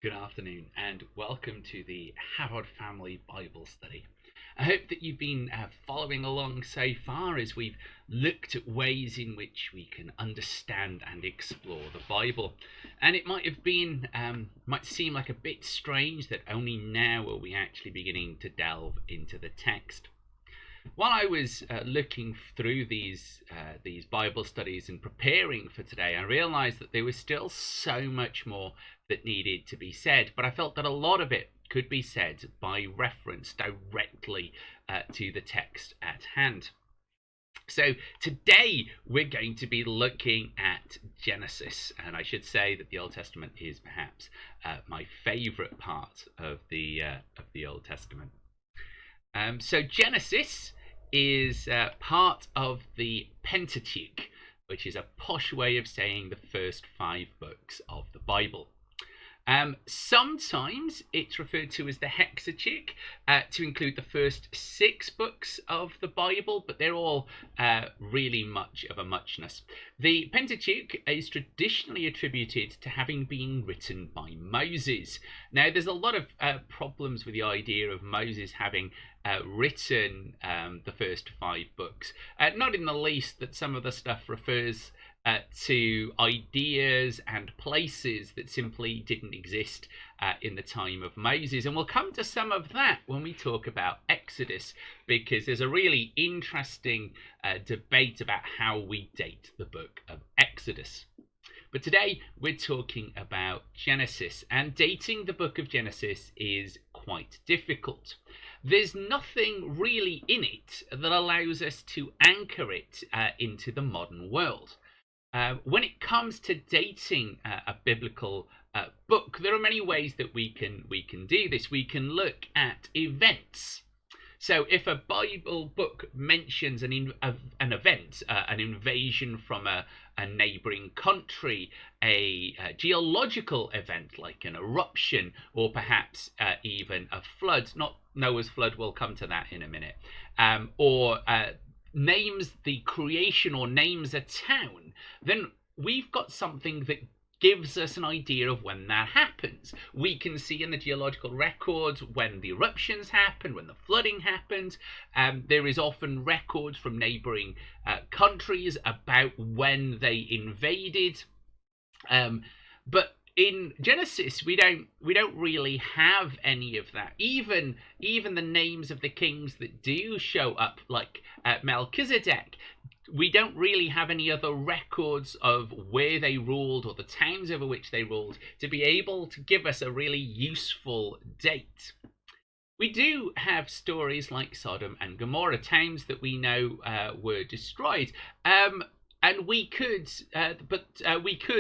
Good afternoon and welcome to the Harrod Family Bible Study. I hope that you've been following along so far as we've looked at ways in which we can understand and explore the Bible. And it might seem like a bit strange that only now are we actually beginning to delve into the text. While I was looking through these Bible studies and preparing for today, I realized that there was still so much more that needed to be said, but I felt that a lot of it could be said by reference directly to the text at hand. So today we're going to be looking at Genesis, and I should say that the Old Testament is perhaps my favorite part of the Old Testament. So Genesis is part of the Pentateuch, which is a posh way of saying the first 5 books of the Bible. Sometimes it's referred to as the Hexateuch to include the first 6 books of the Bible, but they're all really much of a muchness. The Pentateuch is traditionally attributed to having been written by Moses. Now, there's a lot of problems with the idea of Moses having written the first 5 books, not in the least that some of the stuff refers to ideas and places that simply didn't exist in the time of Moses. And we'll come to some of that when we talk about Exodus, because there's a really interesting debate about how we date the book of Exodus. But today we're talking about Genesis, and dating the book of Genesis is quite difficult. There's nothing really in it that allows us to anchor it into the modern world. When it comes to dating a biblical book, there are many ways that we can do this. We can look at events. So if a Bible book mentions an event, an invasion from a neighboring country, a geological event like an eruption, or perhaps even a flood, not Noah's flood, we'll come to that in a minute, or names the creation or names a town, then we've got something that gives us an idea of when that happens. We can see in the geological records when the eruptions happened, when the flooding happened. There is often records from neighboring countries about when they invaded. But in Genesis, we don't really have any of that. Even the names of the kings that do show up, like Melchizedek, we don't really have any other records of where they ruled or the towns over which they ruled to be able to give us a really useful date. We do have stories like Sodom and Gomorrah, towns that we know were destroyed. And we could,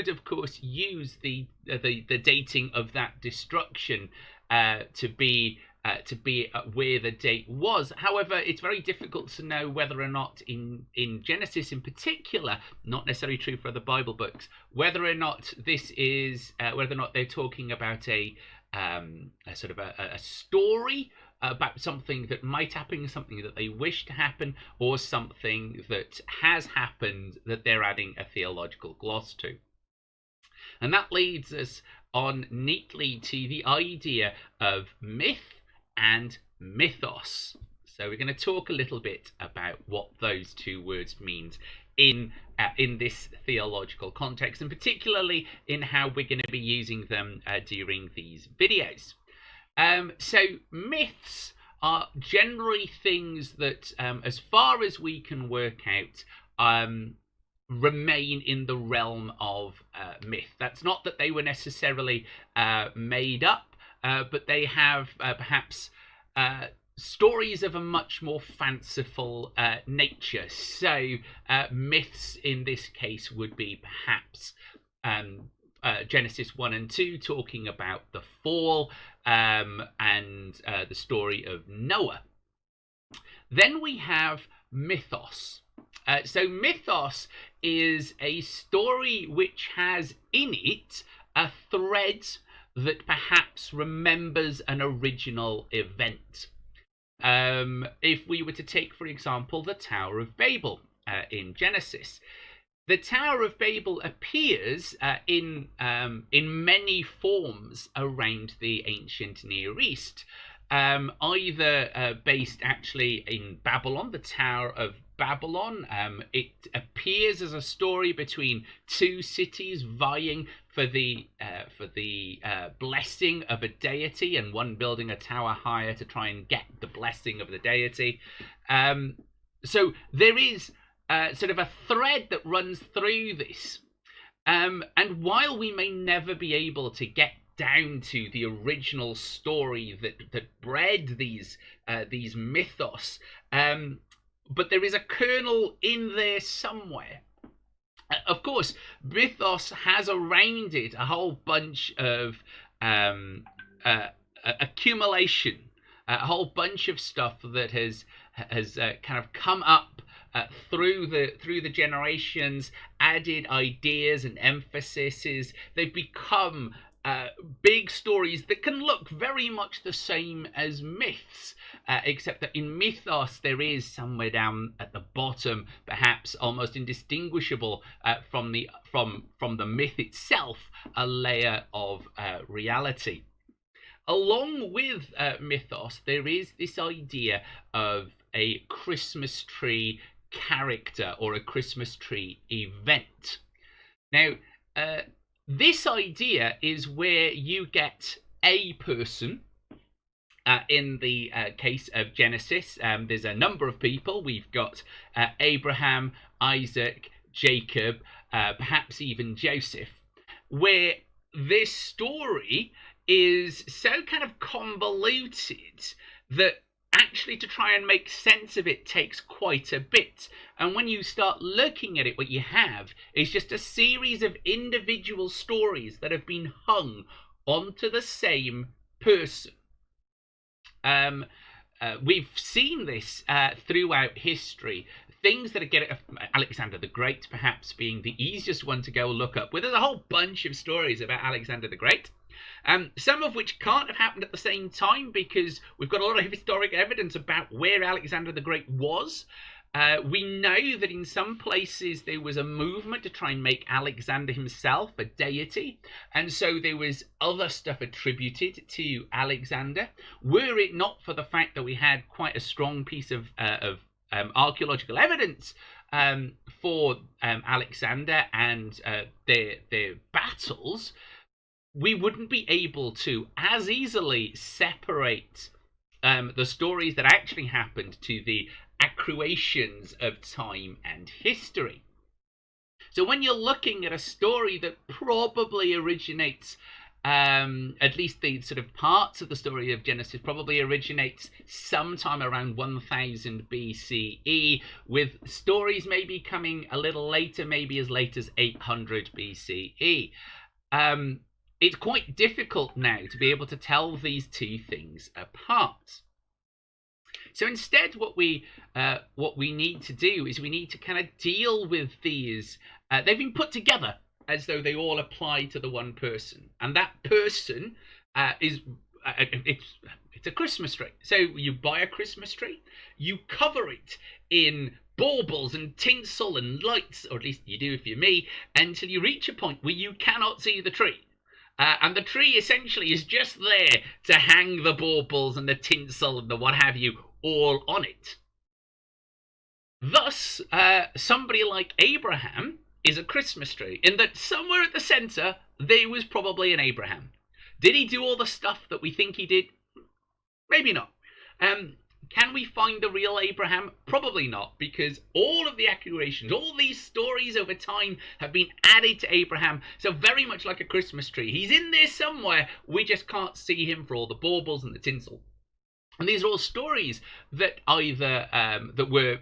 of course, use the dating of that destruction to be where the date was. However, it's very difficult to know whether or not in Genesis, in particular, not necessarily true for other Bible books, whether or not they're talking about a sort of a story about something that might happen, something that they wish to happen, or something that has happened that they're adding a theological gloss to. And that leads us on neatly to the idea of myth and mythos. So we're going to talk a little bit about what those two words mean in this theological context, and particularly in how we're going to be using them during these videos. So myths are generally things that, as far as we can work out, remain in the realm of myth. That's not that they were necessarily made up, but they have perhaps stories of a much more fanciful nature. So myths in this case would be perhaps Genesis 1 and 2, talking about the fall and the story of Noah. Then we have mythos. So mythos is a story which has in it a thread that perhaps remembers an original event. If we were to take, for example, the Tower of Babel in Genesis, the Tower of Babel appears in many forms around the ancient Near East, either based actually in Babylon, the Tower of Babylon. It appears as a story between two cities vying for the blessing of a deity, and one building a tower higher to try and get the blessing of the deity. So there is sort of a thread that runs through this. And while we may never be able to get down to the original story that bred these mythos, but there is a kernel in there somewhere. Of course, mythos has around it a whole bunch of accumulation, a whole bunch of stuff that has kind of come up through the generations, added ideas and emphases. They've become big stories that can look very much the same as myths, except that in mythos there is somewhere down at the bottom, perhaps almost indistinguishable from the myth itself, a layer of reality. Along with mythos, there is this idea of a Christmas tree character or a Christmas tree event. Now, this idea is where you get a person. In the case of Genesis, there's a number of people. We've got Abraham, Isaac, Jacob, perhaps even Joseph, where this story is so kind of convoluted that actually to try and make sense of it takes quite a bit. And when you start looking at it, what you have is just a series of individual stories that have been hung onto the same person. We've seen this throughout history. Things that get Alexander the Great perhaps being the easiest one to go look up, where there's a whole bunch of stories about Alexander the Great. Some of which can't have happened at the same time because we've got a lot of historic evidence about where Alexander the Great was. We know that in some places there was a movement to try and make Alexander himself a deity, and so there was other stuff attributed to Alexander. Were it not for the fact that we had quite a strong piece of archaeological evidence for Alexander and their battles, we wouldn't be able to as easily separate the stories that actually happened to the accruations of time and history. So when you're looking at a story that probably originates, at least the sort of parts of the story of Genesis probably originates sometime around 1000 BCE, with stories maybe coming a little later, maybe as late as 800 BCE. It's quite difficult now to be able to tell these two things apart. So instead, what we need to do is we need to kind of deal with these. They've been put together as though they all apply to the one person, and that person is it's a Christmas tree. So you buy a Christmas tree, you cover it in baubles and tinsel and lights, or at least you do if you're me, until you reach a point where you cannot see the tree. And the tree essentially is just there to hang the baubles and the tinsel and the what have you all on it. Thus, somebody like Abraham is a Christmas tree, in that somewhere at the centre there was probably an Abraham. Did he do all the stuff that we think he did? Maybe not. Can we find the real Abraham? Probably not, because all of the accusations, all these stories over time have been added to Abraham. So very much like a Christmas tree, he's in there somewhere. We just can't see him for all the baubles and the tinsel. And these are all stories that either that were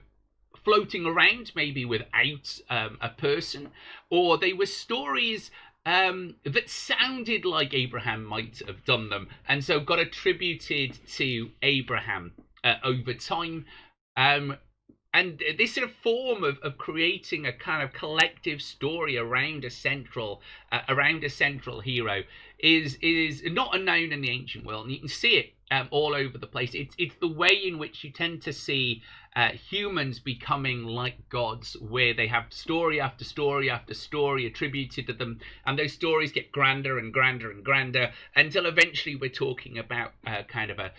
floating around, maybe without a person, or they were stories that sounded like Abraham might have done them, and so got attributed to Abraham over time. And this sort of form of creating a kind of collective story around a central hero is not unknown in the ancient world, and you can see it all over the place. It's the way in which you tend to see humans becoming like gods, where they have story after story after story attributed to them, and those stories get grander and grander and grander until eventually we're talking about kind of a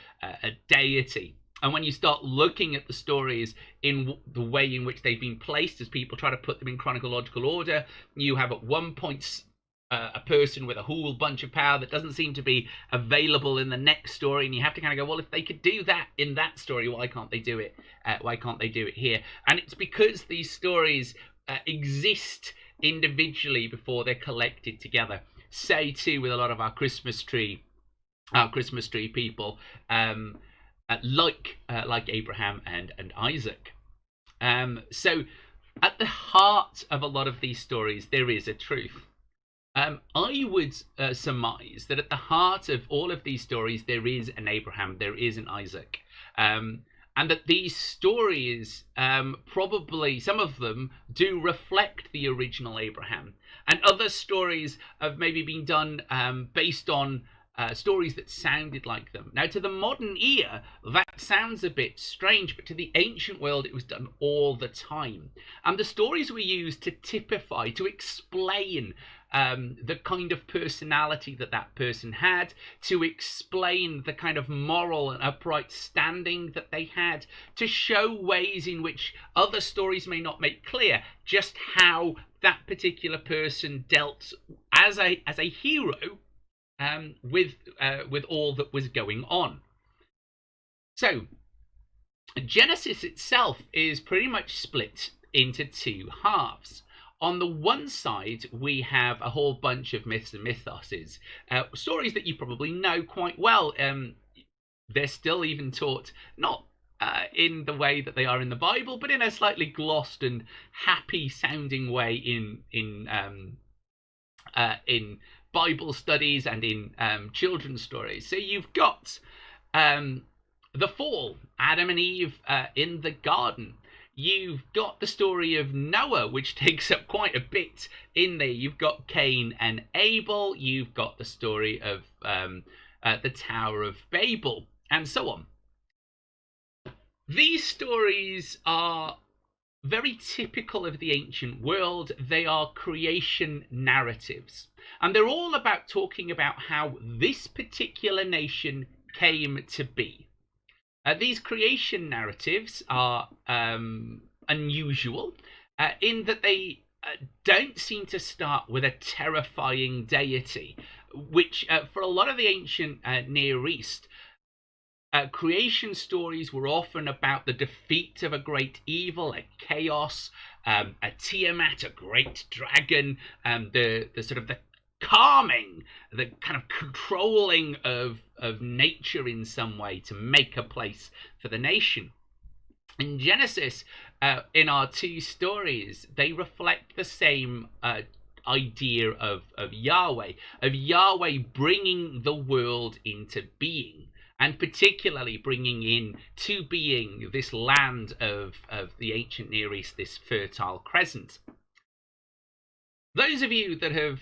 deity. And when you start looking at the stories in the way in which they've been placed, as people try to put them in chronological order, you have at one point a person with a whole bunch of power that doesn't seem to be available in the next story, and you have to kind of go, well, if they could do that in that story, why can't they do it? Why can't they do it here? And it's because these stories exist individually before they're collected together. Say too, with a lot of our Christmas tree people, like Abraham and Isaac. So at the heart of a lot of these stories, there is a truth. I would surmise that at the heart of all of these stories, there is an Abraham, there is an Isaac. And that these stories, probably some of them do reflect the original Abraham. And other stories have maybe been done based on stories that sounded like them. Now, to the modern ear, that sounds a bit strange, but to the ancient world, it was done all the time. And the stories were used to typify, to explain the kind of personality that person had, to explain the kind of moral and upright standing that they had, to show ways in which other stories may not make clear just how that particular person dealt as a hero with all that was going on. So Genesis itself is pretty much split into two halves. On the one side, we have a whole bunch of myths and mythoses, stories that you probably know quite well. They're still even taught, not in the way that they are in the Bible, but in a slightly glossed and happy-sounding way in Bible studies and in children's stories. So you've got the fall, Adam and Eve in the garden. You've got the story of Noah, which takes up quite a bit in there. You've got Cain and Abel. You've got the story of the Tower of Babel, and so on. These stories are very typical of the ancient world. They are creation narratives. And they're all about talking about how this particular nation came to be. These creation narratives are unusual in that they don't seem to start with a terrifying deity, which for a lot of the ancient Near East, creation stories were often about the defeat of a great evil, a chaos, a Tiamat, a great dragon, the sort of the calming, the kind of controlling of nature in some way to make a place for the nation. In Genesis, in our two stories, they reflect the same idea of Yahweh bringing the world into being, and particularly bringing into being this land of the ancient Near East, this fertile crescent. Those of you that have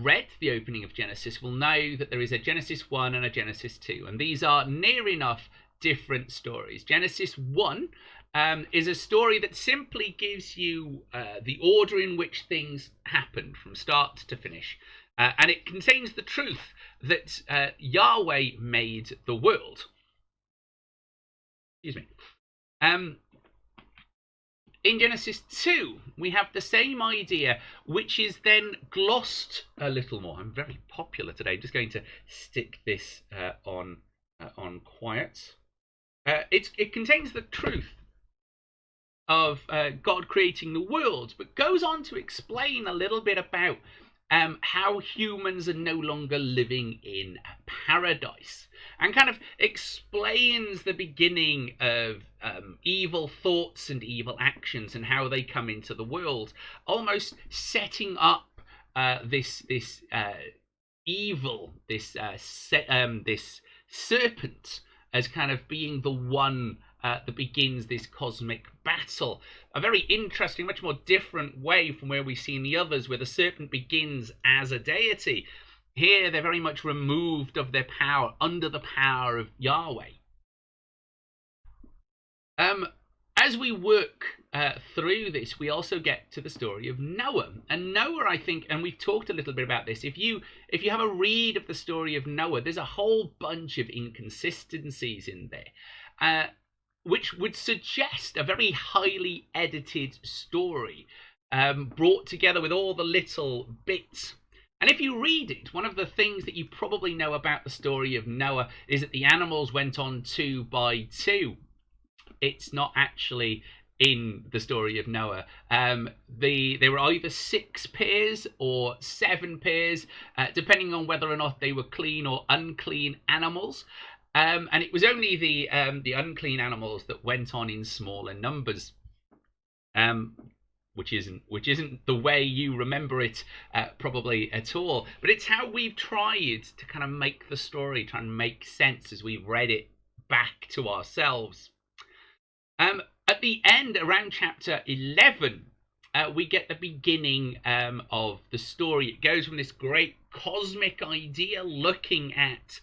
read the opening of Genesis will know that there is a Genesis 1 and a Genesis 2, and these are near enough different stories. Genesis 1 is a story that simply gives you the order in which things happened from start to finish, and it contains the truth that Yahweh made the world. Excuse me. In Genesis 2, we have the same idea, which is then glossed a little more. I'm very popular today. I'm just going to stick this on quiet. It contains the truth of God creating the world, but goes on to explain a little bit about how humans are no longer living in a paradise, and kind of explains the beginning of evil thoughts and evil actions and how they come into the world, almost setting up this evil, this serpent as kind of being the one that begins this cosmic battle. A very interesting, much more different way from where we see in the others, where the serpent begins as a deity. Here, they're very much removed of their power, under the power of Yahweh. As we work through this, we also get to the story of Noah. And Noah, I think, and we've talked a little bit about this, if you have a read of the story of Noah, there's a whole bunch of inconsistencies in there, which would suggest a very highly edited story, brought together with all the little bits. And if you read it, one of the things that you probably know about the story of Noah is that the animals went on 2 by 2. It's not actually in the story of Noah. They were either 6 pairs or 7 pairs, depending on whether or not they were clean or unclean animals. And it was only the unclean animals that went on in smaller numbers, which isn't the way you remember it probably at all. But it's how we've tried to kind of make the story, try and make sense as we've read it back to ourselves. At the end, around chapter 11, we get the beginning of the story. It goes from this great cosmic idea looking at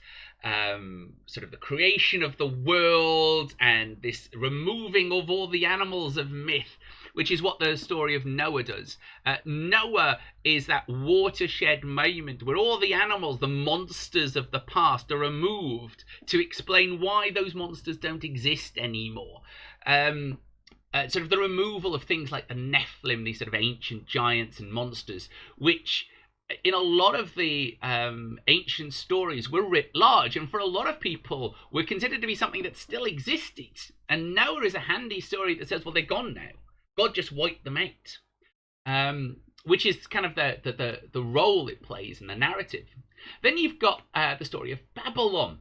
sort of the creation of the world and this removing of all the animals of myth, which is what the story of Noah does. Noah is that watershed moment where all the animals, the monsters of the past, are removed to explain why those monsters don't exist anymore. Sort of the removal of things like the Nephilim, these sort of ancient giants and monsters, which in a lot of the ancient stories were writ large, and for a lot of people were considered to be something that still existed. And Noah is a handy story that says, well, they're gone now. God just wiped them out, which is kind of the role it plays in the narrative. Then you've got the story of Babylon,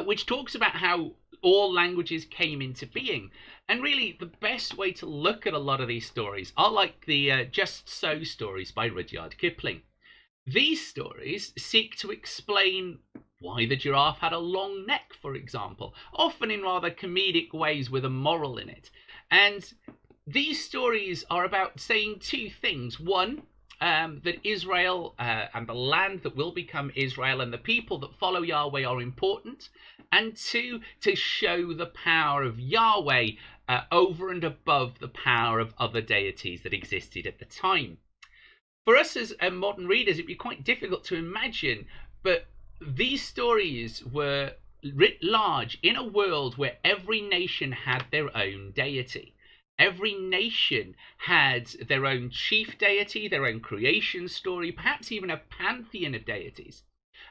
which talks about how all languages came into being. And really, the best way to look at a lot of these stories are like the Just So stories by Rudyard Kipling. These stories seek to explain why the giraffe had a long neck, for example, often in rather comedic ways with a moral in it. And these stories are about saying 2 things. One, that Israel and the land that will become Israel and the people that follow Yahweh are important. And 2, to show the power of Yahweh over and above the power of other deities that existed at the time. For us as modern readers, it'd be quite difficult to imagine, but these stories were writ large in a world where every nation had their own deity. Every nation had their own chief deity, their own creation story, perhaps even a pantheon of deities.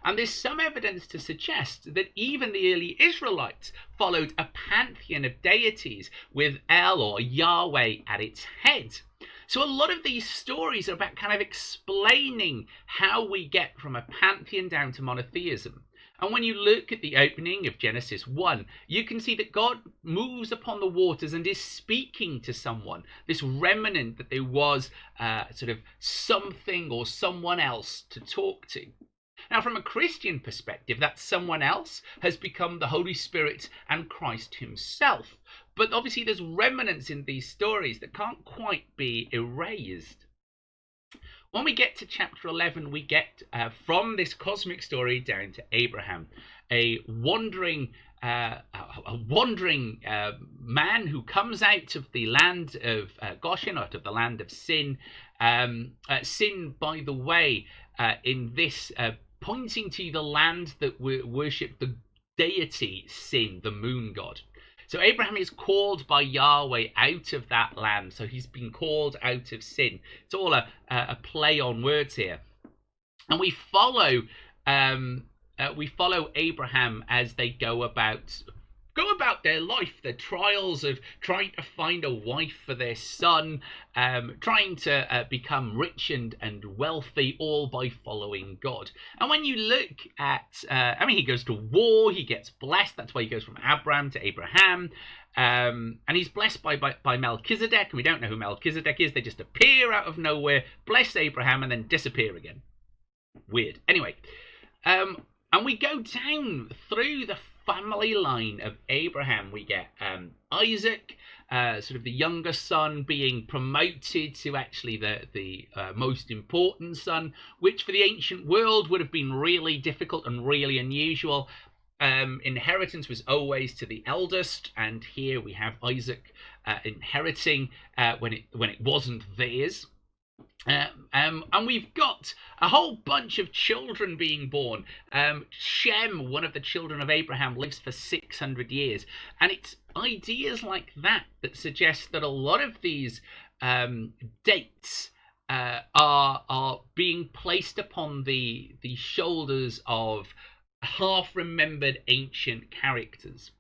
And there's some evidence to suggest that even the early Israelites followed a pantheon of deities with El or Yahweh at its head. So a lot of these stories are about kind of explaining how we get from a pantheon down to monotheism. And when you look at the opening of Genesis 1, you can see that God moves upon the waters and is speaking to someone, this remnant that there was sort of something or someone else to talk to. Now, from a Christian perspective, that someone else has become the Holy Spirit and Christ himself. But obviously there's remnants in these stories that can't quite be erased. When we get to chapter 11, we get from this cosmic story down to Abraham, a wandering man who comes out of the land of Goshen, out of the land of Sin. Sin, by the way, in this pointing to the land that worshipped the deity Sin, the moon god. So Abraham is called by Yahweh out of that land. So he's been called out of Sin. It's all a play on words here. And we follow Abraham as they go about their life, the trials of trying to find a wife for their son, trying to become rich and wealthy, all by following God. And when you look at, he goes to war, he gets blessed. That's why he goes from Abram to Abraham. And he's blessed by Melchizedek, and we don't know who Melchizedek is. They just appear out of nowhere, bless Abraham, and then disappear again. Weird. Anyway, and we go down through the family line of Abraham. We get Isaac, sort of the younger son being promoted to actually the most important son, which for the ancient world would have been really difficult and really unusual. Inheritance was always to the eldest, and here we have Isaac inheriting when it wasn't theirs. And we've got a whole bunch of children being born. Shem, one of the children of Abraham, lives for 600 years. And it's ideas like that that suggest that a lot of these dates are being placed upon the shoulders of half-remembered ancient characters.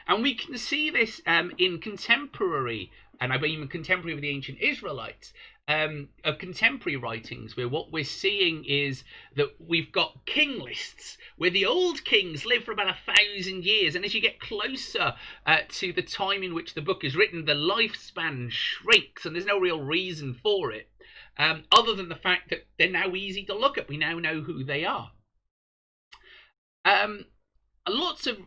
And we can see this in contemporary, and I mean contemporary with the ancient Israelites, of contemporary writings, where what we're seeing is that we've got king lists where the old kings live for about 1,000 years, and as you get closer to the time in which the book is written, the lifespan shrinks, and there's no real reason for it, other than the fact that they're now easy to look at. We now know who they are. Lots of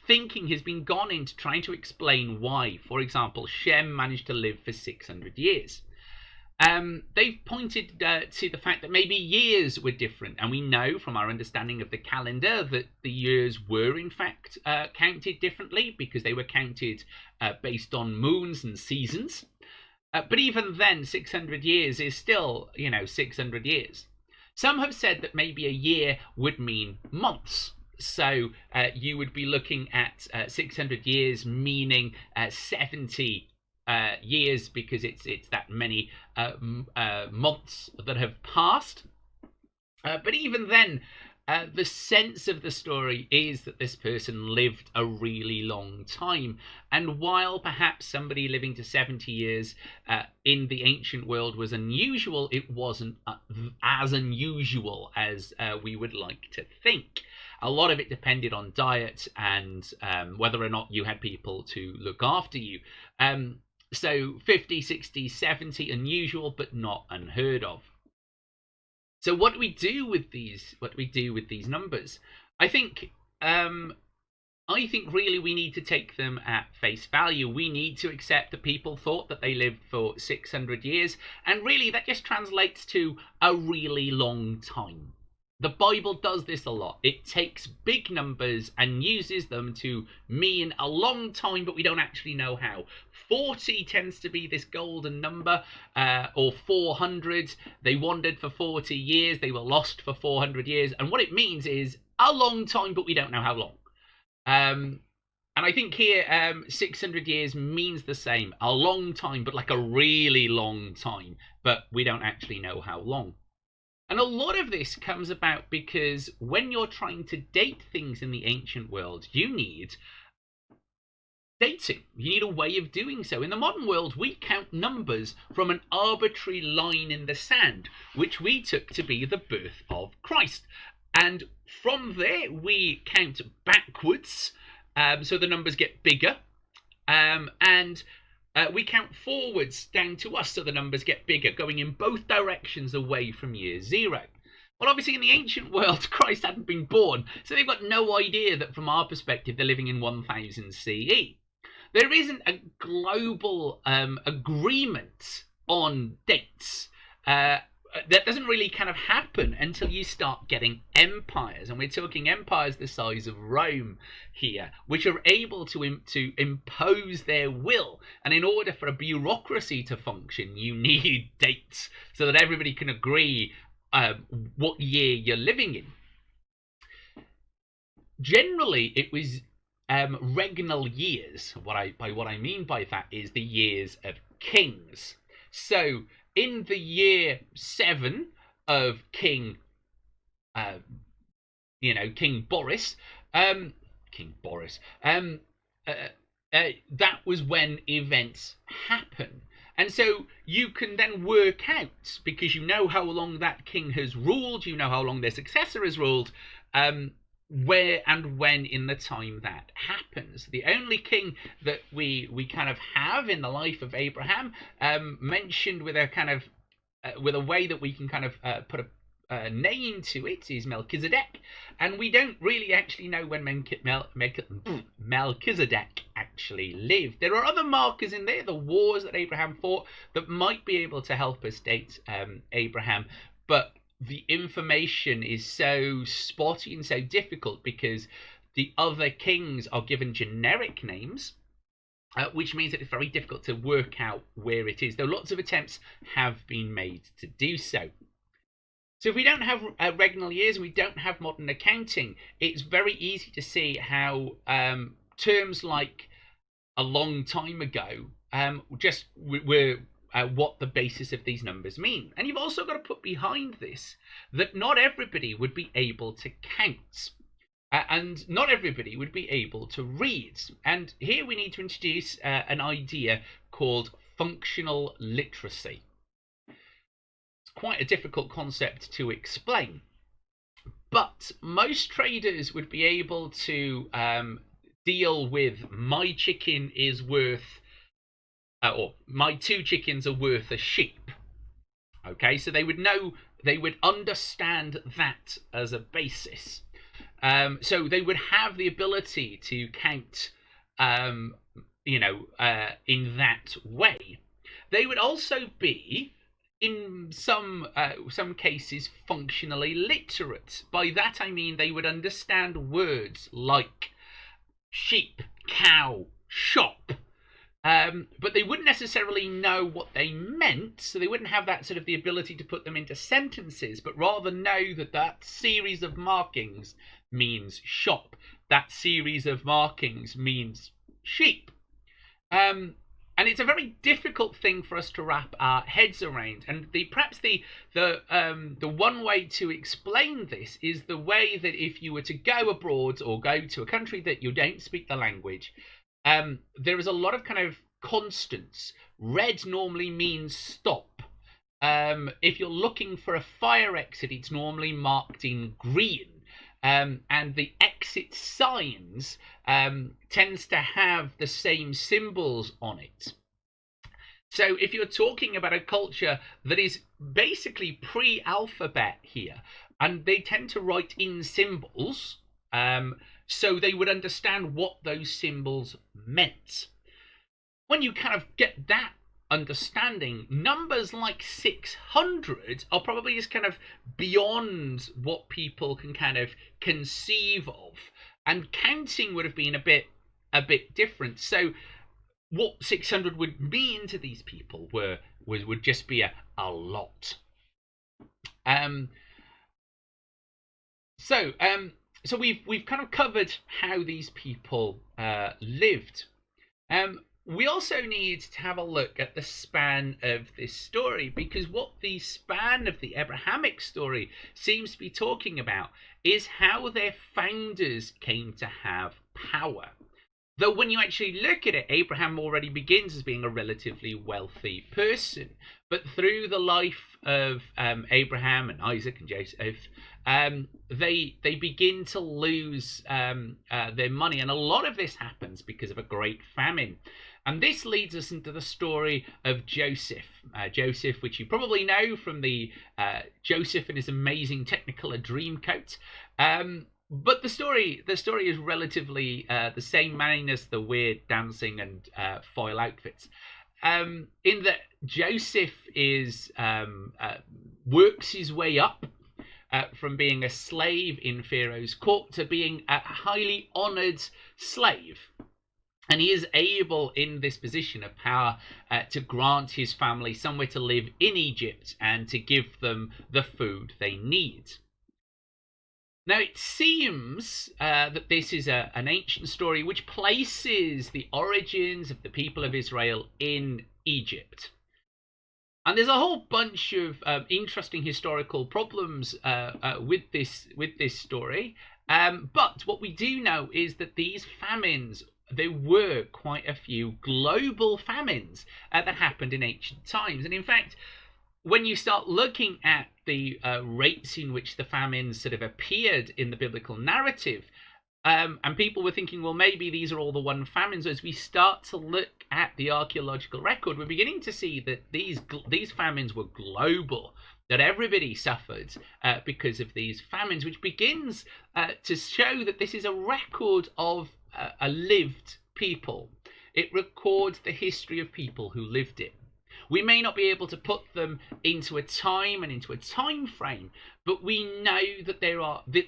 thinking has been gone into trying to explain why, for example, Shem managed to live for 600 years. They've pointed to the fact that maybe years were different, and we know from our understanding of the calendar that the years were in fact counted differently, because they were counted based on moons and seasons. But even then, 600 years is still, 600 years. Some have said that maybe a year would mean months. So you would be looking at 600 years meaning 70 years, because it's that many months that have passed. But even then, the sense of the story is that this person lived a really long time. And while perhaps somebody living to 70 years in the ancient world was unusual, it wasn't as unusual as we would like to think. A lot of it depended on diet and whether or not you had people to look after you. So 50, 60, 70, unusual, but not unheard of. So what do we do with these? What do we do with these numbers? I think really we need to take them at face value. We need to accept that people thought that they lived for 600 years, and really that just translates to a really long time. The Bible does this a lot. It takes big numbers and uses them to mean a long time, but we don't actually know how. 40 tends to be this golden number, or 400. They wandered for 40 years. They were lost for 400 years. And what it means is a long time, but we don't know how long. And I think here 600 years means the same. A long time, but like a really long time. But we don't actually know how long. And a lot of this comes about because when you're trying to date things in the ancient world, you need dating. You need a way of doing so. In the modern world, we count numbers from an arbitrary line in the sand, which we took to be the birth of Christ. And from there, we count backwards, so the numbers get bigger, and we count forwards down to us, so the numbers get bigger, going in both directions away from year zero. Well, obviously, in the ancient world, Christ hadn't been born, so they've got no idea that from our perspective, they're living in 1000 CE. There isn't a global agreement on dates. That doesn't really kind of happen until you start getting empires, and we're talking empires the size of Rome here, which are able to impose their will. And in order for a bureaucracy to function, you need dates so that everybody can agree what year you're living in. Generally, it was regnal years. What I mean by that is the years of kings. So in the year 7 of King Boris, that was when events happen. And so you can then work out, because you know how long that king has ruled, you know how long their successor has ruled, where and when in the time that happens. The only king that we kind of have in the life of Abraham, mentioned with a kind of with a way that we can kind of put a name to it, is Melchizedek, and we don't really actually know when Melchizedek actually lived. There are other markers in there, the wars that Abraham fought, that might be able to help us date Abraham, but the information is so spotty and so difficult because the other kings are given generic names, which means that it's very difficult to work out where it is, though lots of attempts have been made to do so. So if we don't have regnal years and we don't have modern accounting, it's very easy to see how terms like a long time ago just were what the basis of these numbers mean. And you've also got to put behind this that not everybody would be able to count. And not everybody would be able to read. And here we need to introduce an idea called functional literacy. Quite a difficult concept to explain, but most traders would be able to deal with my chicken is worth or my 2 chickens are worth a sheep. Okay, so they would know, they would understand that as a basis. So they would have the ability to count in that way. They would also be, in some cases, functionally literate. By that I mean they would understand words like sheep, cow, shop, but they wouldn't necessarily know what they meant, so they wouldn't have that sort of the ability to put them into sentences, but rather know that that series of markings means shop, that series of markings means sheep. And it's a very difficult thing for us to wrap our heads around. And perhaps the one way to explain this is the way that if you were to go abroad or go to a country that you don't speak the language, there is a lot of kind of constants. Red normally means stop. If you're looking for a fire exit, it's normally marked in green. And the exit signs tends to have the same symbols on it. So if you're talking about a culture that is basically pre-alphabet here, and they tend to write in symbols, so they would understand what those symbols meant. When you kind of get that understanding, numbers like 600 are probably just kind of beyond what people can kind of conceive of, and counting would have been a bit different. So what 600 would mean to these people would just be a lot. So we've kind of covered how these people lived. We also need to have a look at the span of this story, because what the span of the Abrahamic story seems to be talking about is how their founders came to have power. Though when you actually look at it, Abraham already begins as being a relatively wealthy person. But through the life of Abraham and Isaac and Joseph, they begin to lose their money. And a lot of this happens because of a great famine. And this leads us into the story of Joseph. Joseph, which you probably know from the Joseph and his amazing Technicolor Dreamcoat. But the story is relatively the same, minus the weird dancing and foil outfits. In that Joseph is works his way up from being a slave in Pharaoh's court to being a highly honoured slave. And he is able, in this position of power, to grant his family somewhere to live in Egypt and to give them the food they need. Now, it seems that this is an ancient story which places the origins of the people of Israel in Egypt. And there's a whole bunch of interesting historical problems with this story. But what we do know is that these famines, there were quite a few global famines that happened in ancient times. And in fact, when you start looking at the rates in which the famines sort of appeared in the biblical narrative, and people were thinking, well, maybe these are all the one famines. As we start to look at the archaeological record, we're beginning to see that these famines were global, that everybody suffered because of these famines, which begins to show that this is a record of a lived people. It records the history of people who lived it. We may not be able to put them into a time and into a time frame, but we know that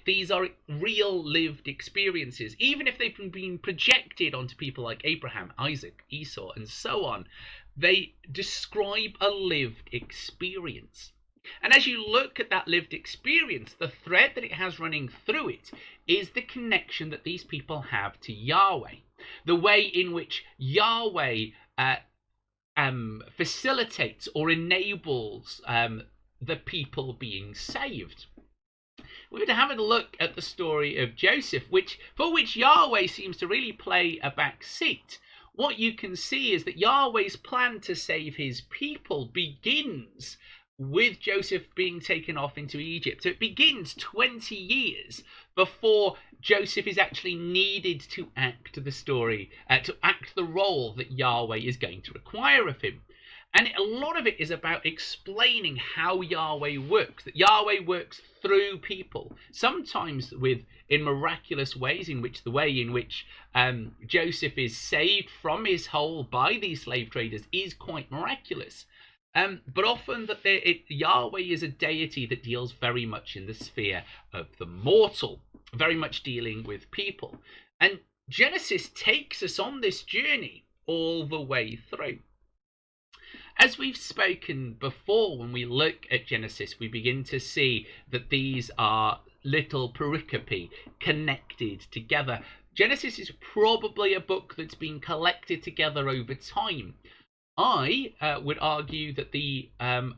these are real lived experiences, even if they've been projected onto people like Abraham, Isaac, Esau, and so on. They describe a lived experience. And as you look at that lived experience, the thread that it has running through it is the connection that these people have to Yahweh. The way in which Yahweh facilitates or enables the people being saved. We're to have a look at the story of Joseph, for which Yahweh seems to really play a back seat. What you can see is that Yahweh's plan to save his people begins with Joseph being taken off into Egypt. So it begins 20 years before Joseph is actually needed to act the story, to act the role that Yahweh is going to require of him. And a lot of it is about explaining how Yahweh works, that Yahweh works through people, sometimes in miraculous ways, in which the way in which Joseph is saved from his hole by these slave traders is quite miraculous. But often that Yahweh is a deity that deals very much in the sphere of the mortal, very much dealing with people. And Genesis takes us on this journey all the way through. As we've spoken before, when we look at Genesis, we begin to see that these are little pericope connected together. Genesis is probably a book that's been collected together over time. I would argue that the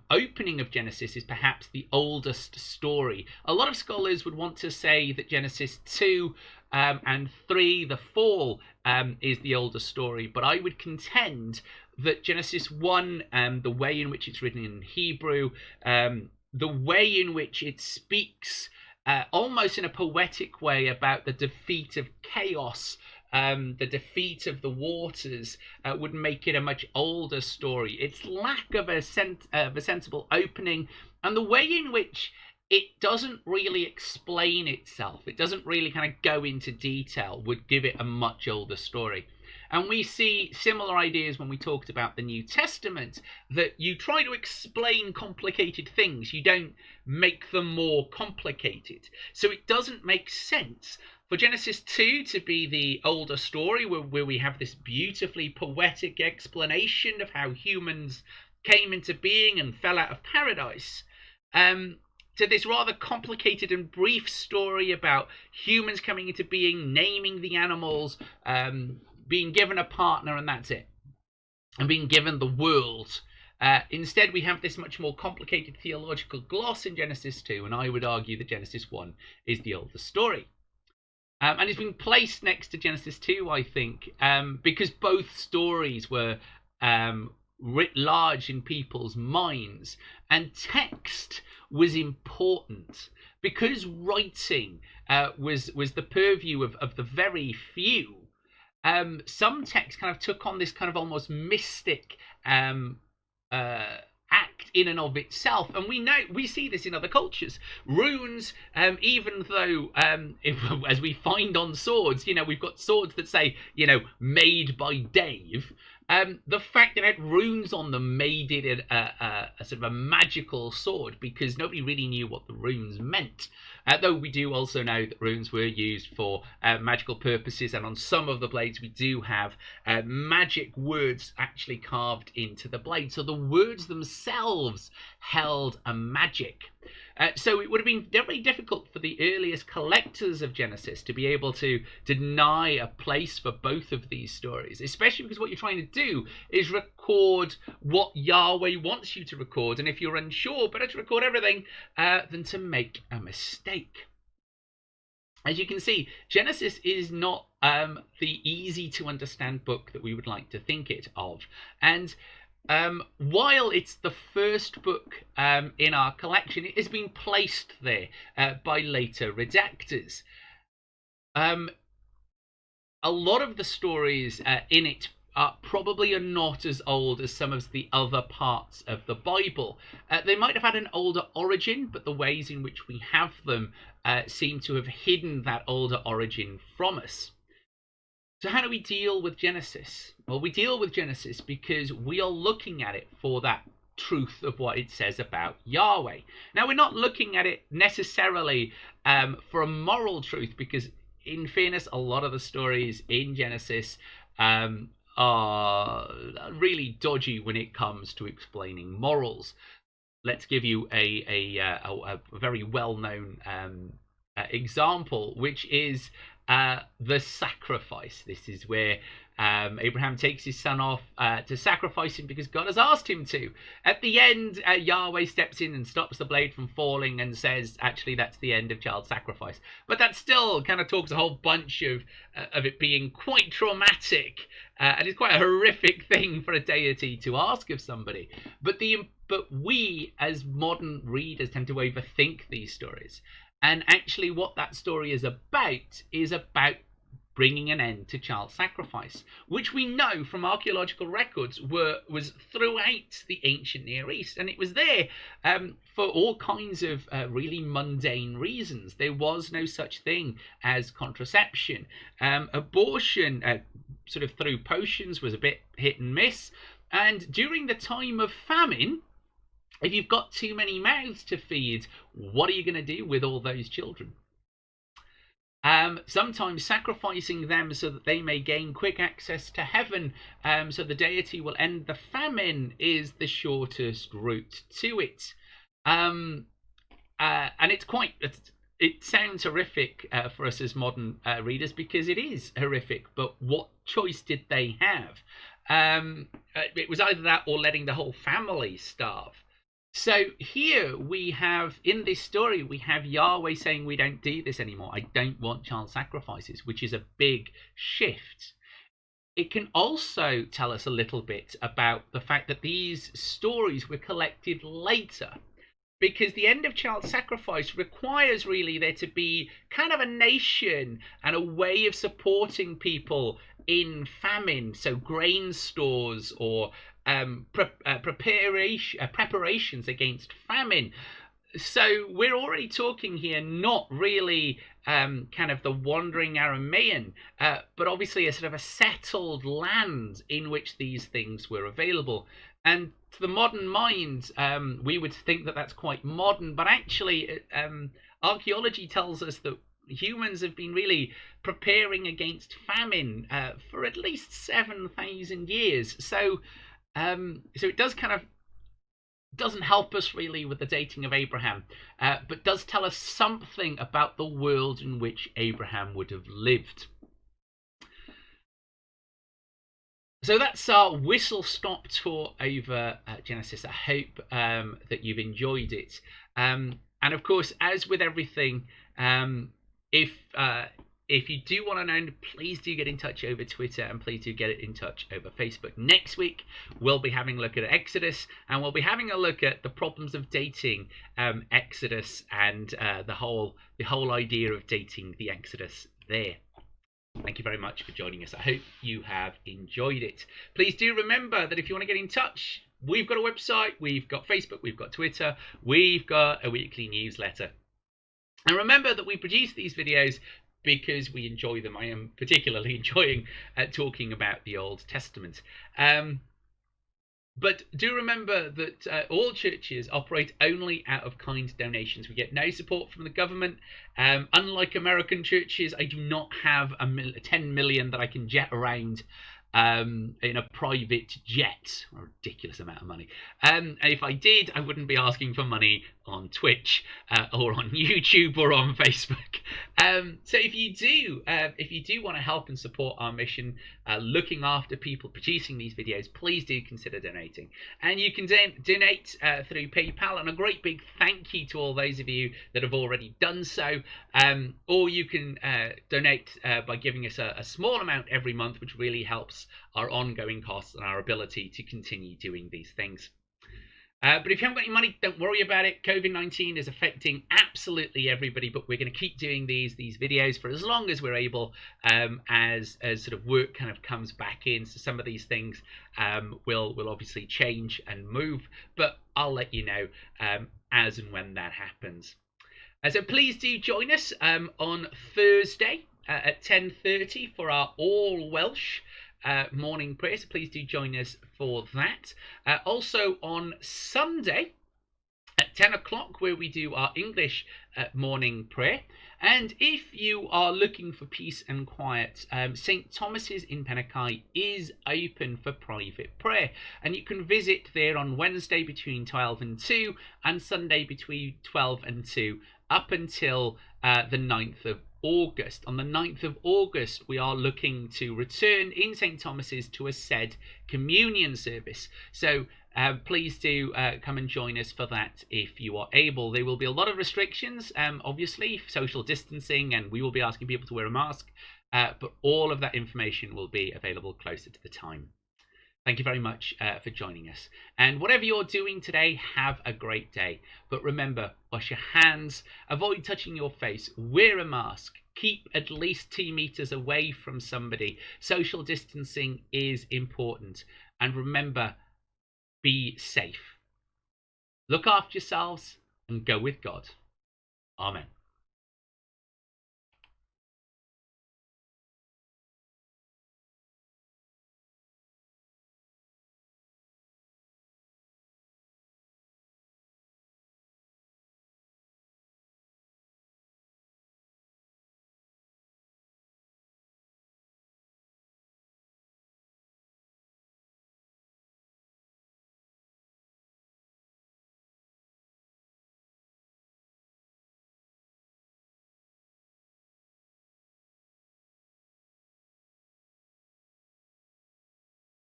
opening of Genesis is perhaps the oldest story. A lot of scholars would want to say that Genesis 2 and 3, the fall, is the oldest story, but I would contend that Genesis 1, the way in which it's written in Hebrew, the way in which it speaks almost in a poetic way about the defeat of chaos, the defeat of the waters, would make it a much older story. Its lack of a sensible opening, and the way in which it doesn't really explain itself, it doesn't really kind of go into detail, would give it a much older story. And we see similar ideas when we talked about the New Testament, that you try to explain complicated things, you don't make them more complicated. So it doesn't make sense for Genesis 2 to be the older story where we have this beautifully poetic explanation of how humans came into being and fell out of paradise, to this rather complicated and brief story about humans coming into being, naming the animals, being given a partner, and that's it, and being given the world. Instead, we have this much more complicated theological gloss in Genesis 2, and I would argue that Genesis 1 is the older story. And it's been placed next to Genesis 2, I think, because both stories were writ large in people's minds, and text was important because writing was the purview of the very few. Some texts kind of took on this kind of almost mystic act in and of itself, and we see this in other cultures. Runes, even though as we find on swords, we've got swords that say made by Dave. The fact that it had runes on them made it a sort of a magical sword, because nobody really knew what the runes meant. Though we do also know that runes were used for magical purposes, and on some of the blades we do have magic words actually carved into the blade. So the words themselves held a magic. So it would have been very difficult for the earliest collectors of Genesis to be able to deny a place for both of these stories, especially because what you're trying to do is record what Yahweh wants you to record, and if you're unsure, better to record everything than to make a mistake. As you can see, Genesis is not the easy to understand book that we would like to think it of, and while it's the first book in our collection, it has been placed there by later redactors. A lot of the stories in it probably are not as old as some of the other parts of the Bible. They might have had an older origin, but the ways in which we have them seem to have hidden that older origin from us. So how do we deal with Genesis? Well, we deal with Genesis because we are looking at it for that truth of what it says about Yahweh. Now, we're not looking at it necessarily for a moral truth, because in fairness, a lot of the stories in Genesis are really dodgy when it comes to explaining morals. Let's give you a very well-known example, which is the sacrifice. This is where Abraham takes his son off to sacrifice him because God has asked him to. At the end, Yahweh steps in and stops the blade from falling and says, actually, that's the end of child sacrifice. But that still kind of talks a whole bunch of it being quite traumatic, and it's quite a horrific thing for a deity to ask of somebody. But we, as modern readers, tend to overthink these stories. And actually what that story is about bringing an end to child sacrifice, which we know from archaeological records was throughout the ancient Near East. And it was there for all kinds of really mundane reasons. There was no such thing as contraception. Abortion, sort of through potions, was a bit hit and miss. And during the time of famine, if you've got too many mouths to feed, what are you going to do with all those children? Sometimes sacrificing them so that they may gain quick access to heaven, so the deity will end the famine, is the shortest route to it. And it sounds horrific for us as modern readers, because it is horrific, but what choice did they have? It was either that or letting the whole family starve. So here we have, in this story, we have Yahweh saying, we don't do this anymore. I don't want child sacrifices, which is a big shift. It can also tell us a little bit about the fact that these stories were collected later, because the end of child sacrifice requires really there to be kind of a nation and a way of supporting people in famine. So grain stores or preparations against famine. So we're already talking here not really kind of the wandering Aramaean, but obviously a sort of a settled land in which these things were available. And to the modern mind, we would think that that's quite modern, but actually archaeology tells us that humans have been really preparing against famine for at least 7,000 years. So it does kind of doesn't help us really with the dating of Abraham, but does tell us something about the world in which Abraham would have lived. So that's our whistle-stop tour over Genesis. I hope that you've enjoyed it. And of course, as with everything, if you do want to know, please do get in touch over Twitter, and please do get in touch over Facebook. Next week, we'll be having a look at Exodus, and we'll be having a look at the problems of dating Exodus and the whole idea of dating the Exodus there. Thank you very much for joining us. I hope you have enjoyed it. Please do remember that if you want to get in touch, we've got a website, we've got Facebook, we've got Twitter, we've got a weekly newsletter. And remember that we produce these videos because we enjoy them. I am particularly enjoying talking about the Old Testament. But do remember that all churches operate only out of kind donations. We get no support from the government. Unlike American churches, I do not have 10 million that I can jet around in a private jet. A ridiculous amount of money. And if I did, I wouldn't be asking for money on Twitch or on YouTube or on Facebook. So if you do want to help and support our mission, looking after people producing these videos, please do consider donating. And you can donate through PayPal, and a great big thank you to all those of you that have already done so. Or you can donate by giving us a small amount every month, which really helps our ongoing costs and our ability to continue doing these things. But if you haven't got any money, don't worry about it. COVID-19 is affecting absolutely everybody, but we're going to keep doing these videos for as long as we're able, as sort of work kind of comes back in. So some of these things will obviously change and move, but I'll let you know as and when that happens. So please do join us on Thursday. at 10:30 for our all Welsh morning prayer. So please do join us for that. Also on Sunday at 10 o'clock, where we do our English morning prayer. And if you are looking for peace and quiet, St. Thomas's in Penicae is open for private prayer. And you can visit there on Wednesday between 12 and 2 and Sunday between 12 and 2 up until the 9th of August. On the 9th of August, we are looking to return in St. Thomas's to a said communion service. So please do come and join us for that if you are able. There will be a lot of restrictions, obviously, social distancing, and we will be asking people to wear a mask, but all of that information will be available closer to the time. Thank you very much for joining us. And whatever you're doing today, have a great day. But remember, wash your hands, avoid touching your face, wear a mask, keep at least 2 meters away from somebody. Social distancing is important. And remember, be safe. Look after yourselves and go with God. Amen.